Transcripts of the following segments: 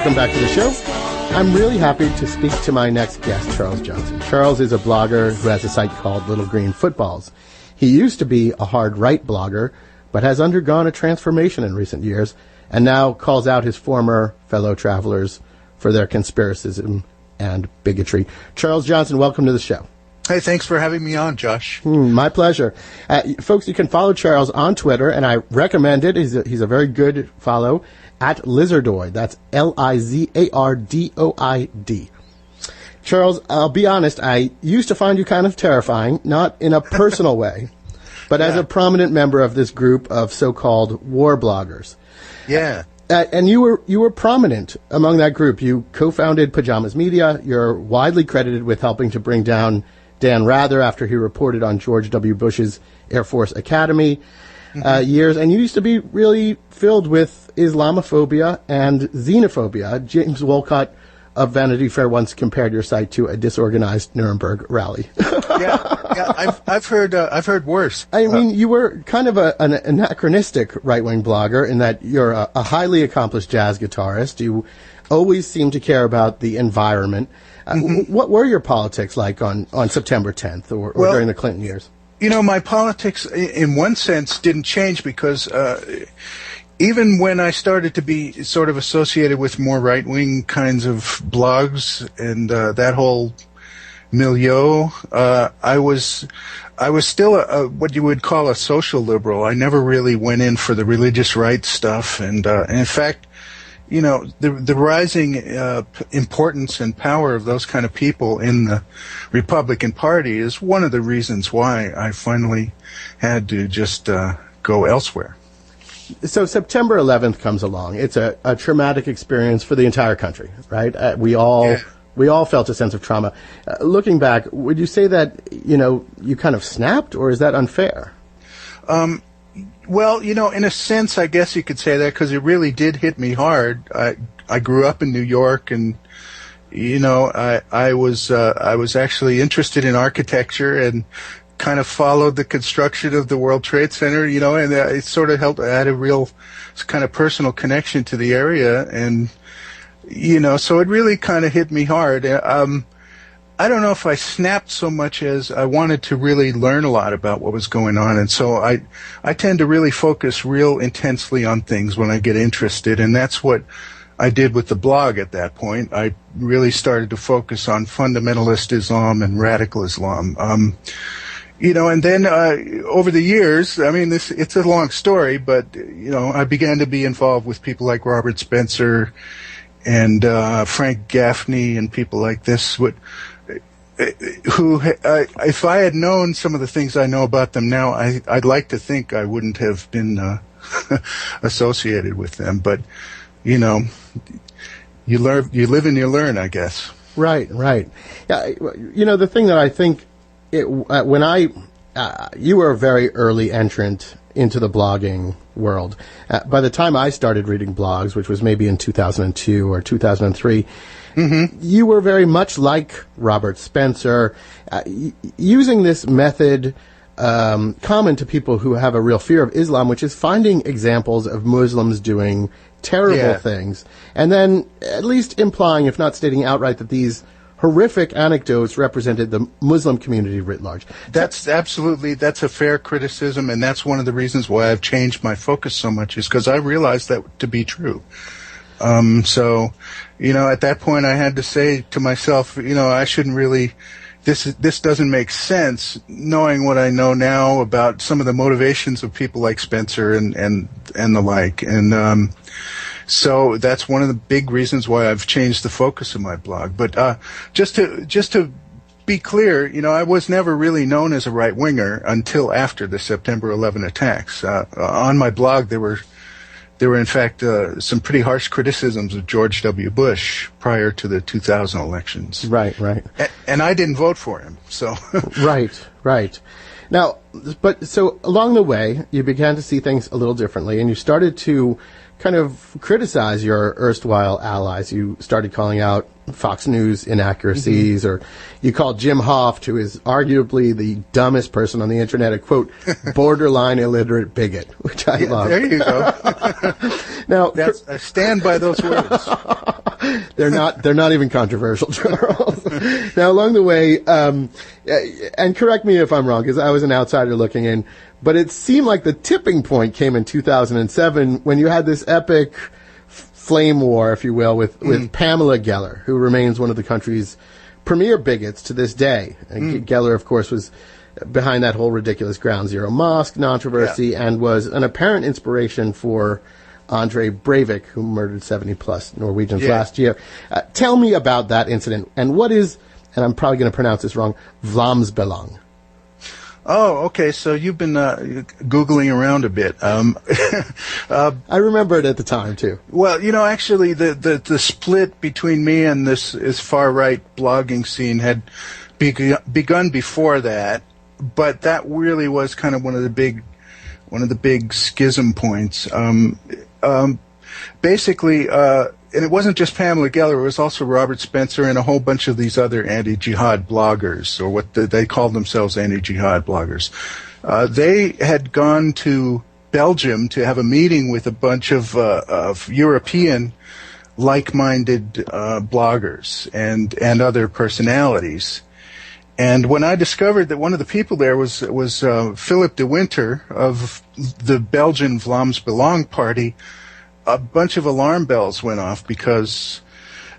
Welcome back to the show. I'm really happy to speak to my next guest, Charles Johnson. Charles is a blogger who has a site called Little Green Footballs. He used to be a hard right blogger, but has undergone a transformation in recent years, and now calls out his former fellow travelers for their conspiracism and bigotry. Charles Johnson, welcome to the show. Hey, thanks for having me on, Josh. My pleasure. Folks, you can follow Charles on Twitter, and I recommend it. He's a very good follow, at Lizardoid. That's Lizardoid. Charles, I'll be honest, I used to find you kind of terrifying, not in a personal way, but as a prominent member of this group of so-called war bloggers. Yeah. And you were prominent among that group. You co-founded Pajamas Media. You're widely credited with helping to bring down Dan Rather after he reported on George W. Bush's Air Force Academy years. And you used to be really filled with Islamophobia and xenophobia. James Wolcott of Vanity Fair once compared your site to a disorganized Nuremberg rally. I've heard worse. I mean, you were kind of an anachronistic right-wing blogger in that you're a highly accomplished jazz guitarist. You always seem to care about the environment. What were your politics like on September 10th or during the Clinton years? You know, my politics, in one sense, didn't change because even when I started to be sort of associated with more right-wing kinds of blogs and that whole milieu, I was still what you would call a social liberal. I never really went in for the religious rights stuff, and in fact, you know, the rising importance and power of those kind of people in the Republican Party is one of the reasons why I finally had to just go elsewhere. So September 11th comes along. It's a traumatic experience for the entire country, right? We all felt a sense of trauma. Looking back, would you say that, you know, you kind of snapped, or is that unfair? Well, you know, in a sense, I guess you could say that because it really did hit me hard. I grew up in New York, and you know, I was actually interested in architecture and kind of followed the construction of the World Trade Center, you know, and it sort of helped add a real kind of personal connection to the area, and you know, so it really kind of hit me hard. I don't know if I snapped so much as I wanted to really learn a lot about what was going on, and so I tend to really focus real intensely on things when I get interested, and that's what I did with the blog at that point. I really started to focus on fundamentalist Islam and radical Islam. You know, and then over the years, I mean, it's a long story, but you know, I began to be involved with people like Robert Spencer and Frank Gaffney and people like this, who, if I had known some of the things I know about them now, I'd like to think I wouldn't have been associated with them. But you know, you live and you learn, I guess. Right. Yeah, you know, the thing that I think. You were a very early entrant into the blogging world. By the time I started reading blogs, which was maybe in 2002 or 2003, you were very much like Robert Spencer, using this method common to people who have a real fear of Islam, which is finding examples of Muslims doing terrible things, and then at least implying, if not stating outright, that these horrific anecdotes represented the Muslim community writ large. That's a fair criticism, and that's one of the reasons why I've changed my focus so much, is because I realized that to be true. So, you know, at that point I had to say to myself, you know, I shouldn't really, this doesn't make sense, knowing what I know now about some of the motivations of people like Spencer and the like. And, so that's one of the big reasons why I've changed the focus of my blog. But just to be clear, you know, I was never really known as a right-winger until after the September 11 attacks. On my blog, there were in fact some pretty harsh criticisms of George W. Bush prior to the 2000 elections. Right. And I didn't vote for him. So Right. Now, but so along the way, you began to see things a little differently, and you started to kind of criticize your erstwhile allies. You started calling out Fox News inaccuracies, or you called Jim Hoft, who is arguably the dumbest person on the internet, a, quote, borderline illiterate bigot, which I love. There you go. Now, I stand by those words. They're not even controversial, Charles. Now, along the way, and correct me if I'm wrong, because I was an outsider looking in, but it seemed like the tipping point came in 2007 when you had this epic flame war, if you will, with Pamela Geller, who remains one of the country's premier bigots to this day. Geller, of course, was behind that whole ridiculous Ground Zero Mosque controversy and was an apparent inspiration for Andre Breivik, who murdered 70-plus Norwegians last year. Tell me about that incident, and what is, and I'm probably going to pronounce this wrong, Vlaamsbelang. Oh, okay, so you've been Googling around a bit. I remember it at the time, too. Well, actually, the split between me and this far-right blogging scene had begun before that, but that really was kind of one of the big schism points. Basically, and it wasn't just Pamela Geller, it was also Robert Spencer and a whole bunch of these other anti-jihad bloggers, or what they called themselves anti-jihad bloggers. They had gone to Belgium to have a meeting with a bunch of European like-minded bloggers and other personalities. And when I discovered that one of the people there was Philip de Winter of the Belgian Vlaams Party, a bunch of alarm bells went off, because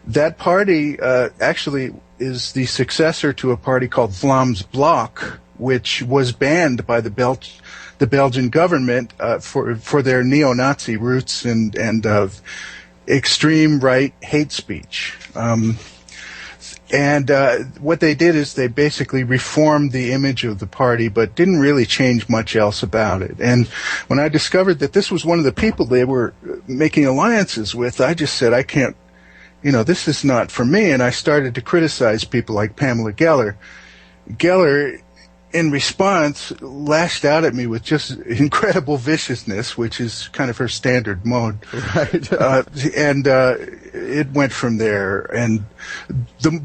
that party actually is the successor to a party called Vlaams Blok, which was banned by the Belgian government for their neo-Nazi roots and extreme right hate speech. And what they did is they basically reformed the image of the party, but didn't really change much else about it. And when I discovered that this was one of the people they were making alliances with, I just said, I can't, this is not for me. And I started to criticize people like Pamela Geller. Geller, in response, lashed out at me with just incredible viciousness, which is kind of her standard mode. Right. And it went from there. And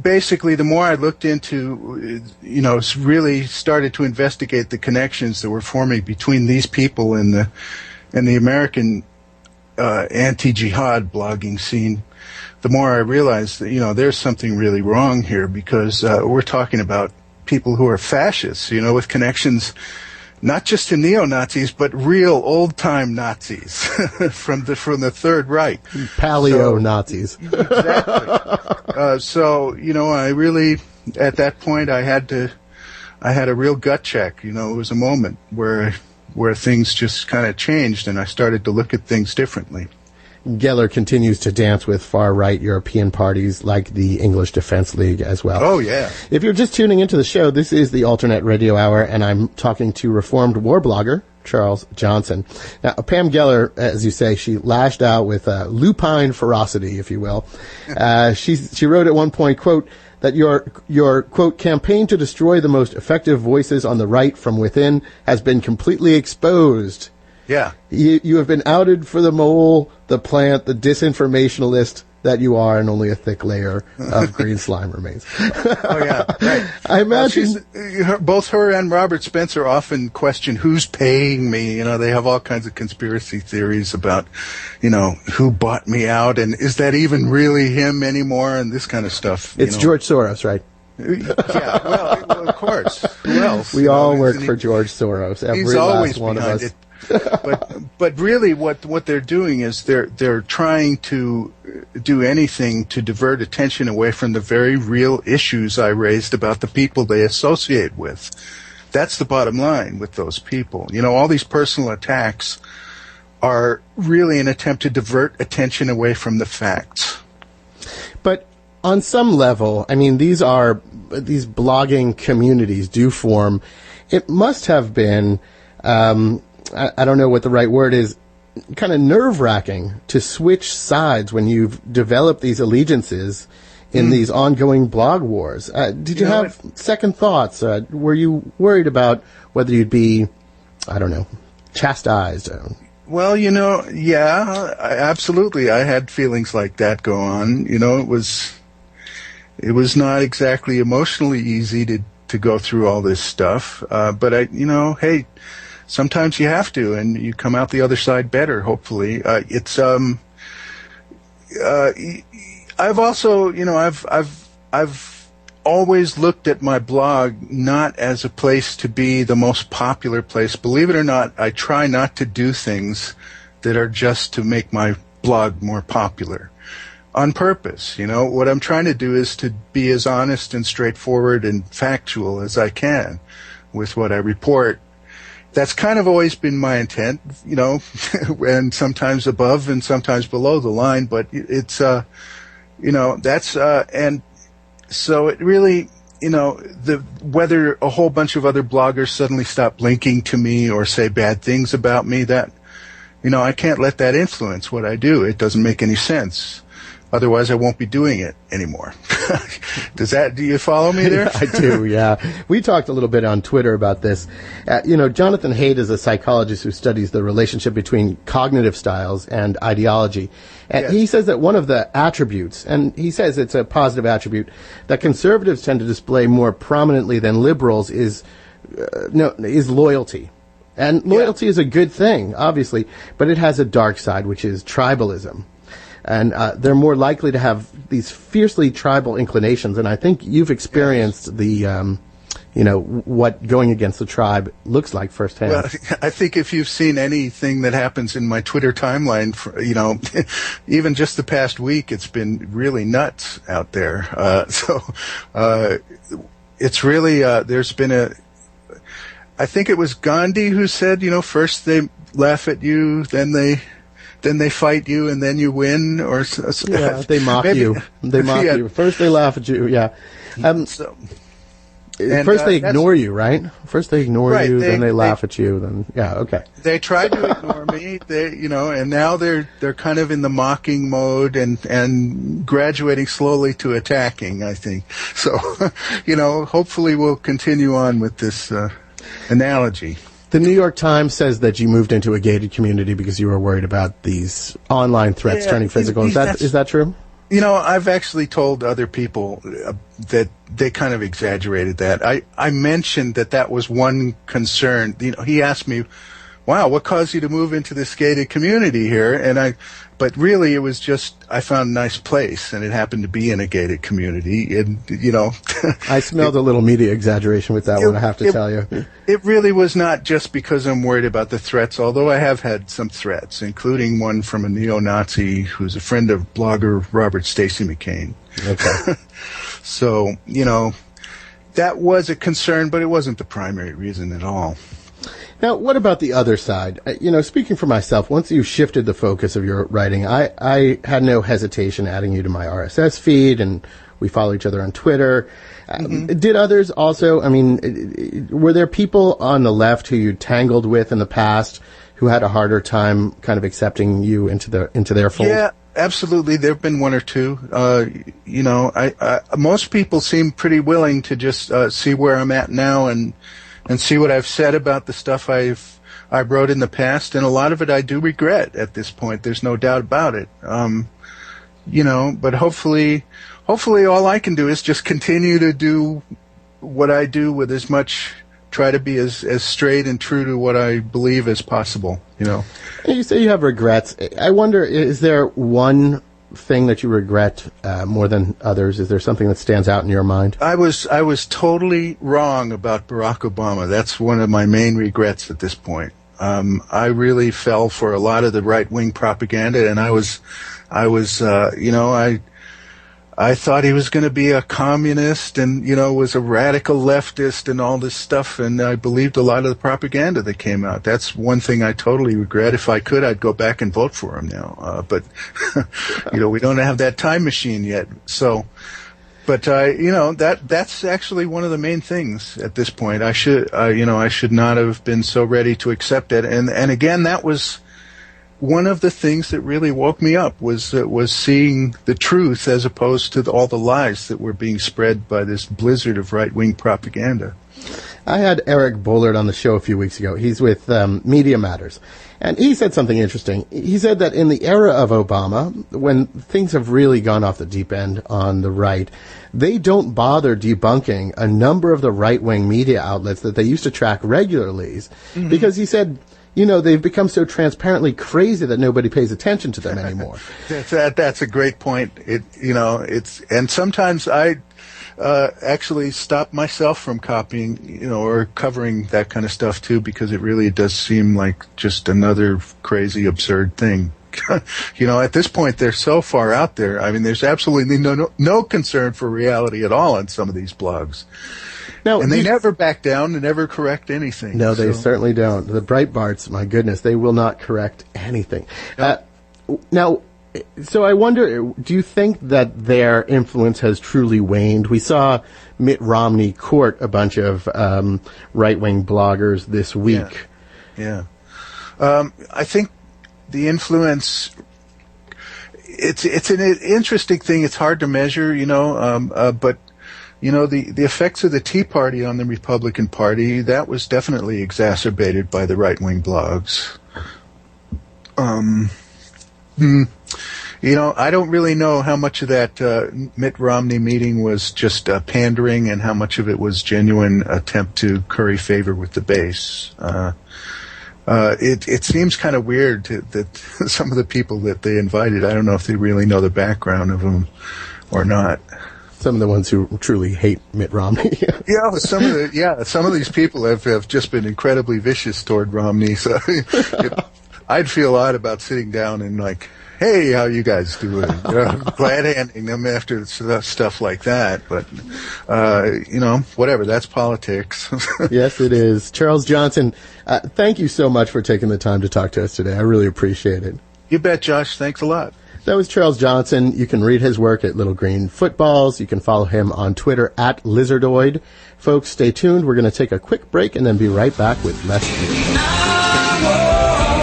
basically, the more I looked into, really started to investigate the connections that were forming between these people and the American anti-jihad blogging scene, the more I realized that, there's something really wrong here, because we're talking about people who are fascists, with connections not just to neo-Nazis, but real old-time Nazis from the Third Reich. Paleo-Nazis. Exactly. So, I really, at that point, I had a real gut check. It was a moment where things just kind of changed, and I started to look at things differently. Geller continues to dance with far-right European parties like the English Defense League as well. Oh, yeah. If you're just tuning into the show, this is the AlterNet Radio Hour, and I'm talking to reformed war blogger Charles Johnson. Now, Pam Geller, as you say, she lashed out with lupine ferocity, if you will. She wrote at one point, quote, that your, quote, campaign to destroy the most effective voices on the right from within has been completely exposed. Yeah. You have been outed for the mole, the plant, the disinformationalist that you are, and only a thick layer of green slime remains. Oh, yeah, right. I imagine... both her and Robert Spencer often question who's paying me. They have all kinds of conspiracy theories about, who bought me out, and is that even really him anymore, and this kind of stuff. It's George Soros, right? Yeah, well, of course. Who else? We all work for George Soros. Every last one of us. It. But really, what they're doing is they're trying to do anything to divert attention away from the very real issues I raised about the people they associate with. That's the bottom line with those people. All these personal attacks are really an attempt to divert attention away from the facts. But on some level, I mean, these blogging communities do form. It must have been. I don't know what the right word is, kind of nerve-wracking to switch sides when you've developed these allegiances in these ongoing blog wars. Did you have second thoughts? Were you worried about whether you'd be, I don't know, chastised? Well, yeah, absolutely. I had feelings like that go on. It was not exactly emotionally easy to go through all this stuff. But hey, sometimes you have to, and you come out the other side better, hopefully. I've also, I've always looked at my blog not as a place to be the most popular place. Believe it or not, I try not to do things that are just to make my blog more popular on purpose. What I'm trying to do is to be as honest and straightforward and factual as I can with what I report. That's kind of always been my intent, and sometimes above and sometimes below the line, but it's, and so it really, whether a whole bunch of other bloggers suddenly stop linking to me or say bad things about me, that, I can't let that influence what I do. It doesn't make any sense. Otherwise, I won't be doing it anymore. Do you follow me there? I do, yeah. We talked a little bit on Twitter about this. Jonathan Haidt is a psychologist who studies the relationship between cognitive styles and ideology. And yes. He says that one of the attributes, and he says it's a positive attribute, that conservatives tend to display more prominently than liberals is loyalty. And loyalty is a good thing, obviously, but it has a dark side, which is tribalism. And they're more likely to have these fiercely tribal inclinations. And I think you've experienced the, what going against the tribe looks like firsthand. Well, I think if you've seen anything that happens in my Twitter timeline, even just the past week, it's been really nuts out there. It's really, there's been I think it was Gandhi who said, first they laugh at you, then they fight you, and then you win, or they mock you. They mock you. First they laugh at you. Yeah. First they ignore you, right? First they ignore you, then they laugh at you. Then okay. They tried to ignore me. And now they're kind of in the mocking mode and graduating slowly to attacking, I think. So, hopefully we'll continue on with this analogy. The New York Times says that you moved into a gated community because you were worried about these online threats turning physical. Is that true? I've actually told other people that they kind of exaggerated that. I mentioned that was one concern. He asked me, wow, what caused you to move into this gated community here? But really it was just, I found a nice place, and it happened to be in a gated community, and, I smelled a little media exaggeration with that one, I have to tell you. It really was not just because I'm worried about the threats, although I have had some threats, including one from a neo-Nazi who's a friend of blogger Robert Stacy McCain. Okay. So, that was a concern, but it wasn't the primary reason at all. Now, what about the other side? Speaking for myself, once you shifted the focus of your writing, I had no hesitation adding you to my RSS feed, and we follow each other on Twitter. Did others also? I mean, were there people on the left who you tangled with in the past who had a harder time kind of accepting you into their fold? Yeah, absolutely. There have been one or two. Most people seem pretty willing to just see where I'm at now and see what I've said about the stuff I wrote in the past, and a lot of it I do regret at this point. There's no doubt about it. But hopefully all I can do is just continue to do what I do with try to be as straight and true to what I believe as possible, You say you have regrets. I wonder, is there one thing that you regret more than others? Is there something that stands out in your mind? I was totally wrong about Barack Obama. That's one of my main regrets at this point. I really fell for a lot of the right-wing propaganda, and I thought he was going to be a communist and, was a radical leftist and all this stuff, and I believed a lot of the propaganda that came out. That's one thing I totally regret. If I could, I'd go back and vote for him now. But, we don't have that time machine yet. So, but, that's actually one of the main things at this point. I should not have been so ready to accept it. And again, that was one of the things that really woke me up was seeing the truth as opposed to all the lies that were being spread by this blizzard of right-wing propaganda. I had Eric Bullard on the show a few weeks ago. He's with Media Matters. And he said something interesting. He said that in the era of Obama, when things have really gone off the deep end on the right, they don't bother debunking a number of the right-wing media outlets that they used to track regularly. Because he said, they've become so transparently crazy that nobody pays attention to them anymore. That's a great point. And sometimes I actually stop myself from copying, or covering that kind of stuff too, because it really does seem like just another crazy, absurd thing. At this point, they're so far out there. I mean, there's absolutely no concern for reality at all on some of these blogs. Now, and they never back down and never correct anything. No, they certainly don't. The Breitbarts, my goodness, they will not correct anything. Yep. Now, so I wonder, do you think that their influence has truly waned? We saw Mitt Romney court a bunch of right-wing bloggers this week. Yeah. I think the influence, it's an interesting thing. It's hard to measure, but the effects of the Tea Party on the Republican Party, that was definitely exacerbated by the right-wing blogs. I don't really know how much of that Mitt Romney meeting was just pandering and how much of it was genuine attempt to curry favor with the base. It seems kind of weird that some of the people that they invited, I don't know if they really know the background of them or not. Some of the ones who truly hate Mitt Romney. Some of these people have just been incredibly vicious toward Romney. So I'd feel odd about sitting down and like, hey, how you guys doing? Glad handing them after stuff like that. But, whatever, that's politics. Yes, it is. Charles Johnson, thank you so much for taking the time to talk to us today. I really appreciate it. You bet, Josh. Thanks a lot. That was Charles Johnson. You can read his work at Little Green Footballs. You can follow him on Twitter at Lizardoid. Folks, stay tuned. We're going to take a quick break and then be right back with less news.